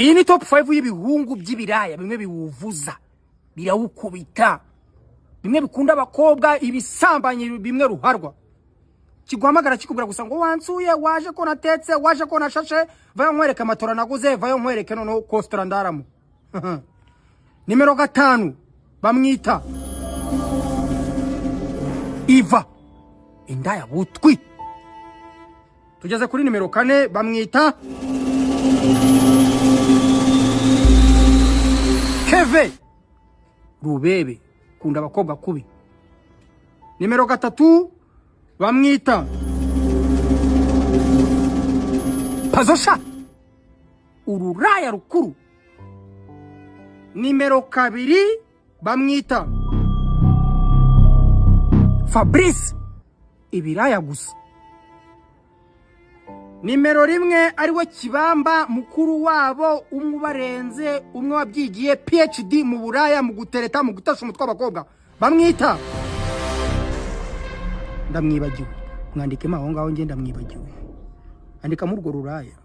Iyi ni top 5 y'ibihungu by'ibiraya bimwe biwuvuza birawukubita bimwe bikunda abakobwa ibisambanye bimwe ruharwa kiguhamagara kikubwira gusa ngo wansuye waje ko natetse waje ko nashashe vayo nkwereka amatora naguze vayo nkwereke none kostora ndaramo nimero 5 bamwita Iva indaya butwi. Tugeze kuri nimero 4 bamwita Keve Rubebe kunda abakobwa kubi. Nimero 3 bamwita Pazosha ururaya rukuru. Nimero 2 bamwita Fabrice ibiraya gusa. Nimero 1 ariwe Kibamba mukuru wabo umubarenze umwe wabyigiye PhD mu buraya mu gutereta mu gutasha umutwe abakobwa bamwita ndamwibagiwe mwandike maho ngaho ngenda mwibagiwe andika mu rwo ruraya.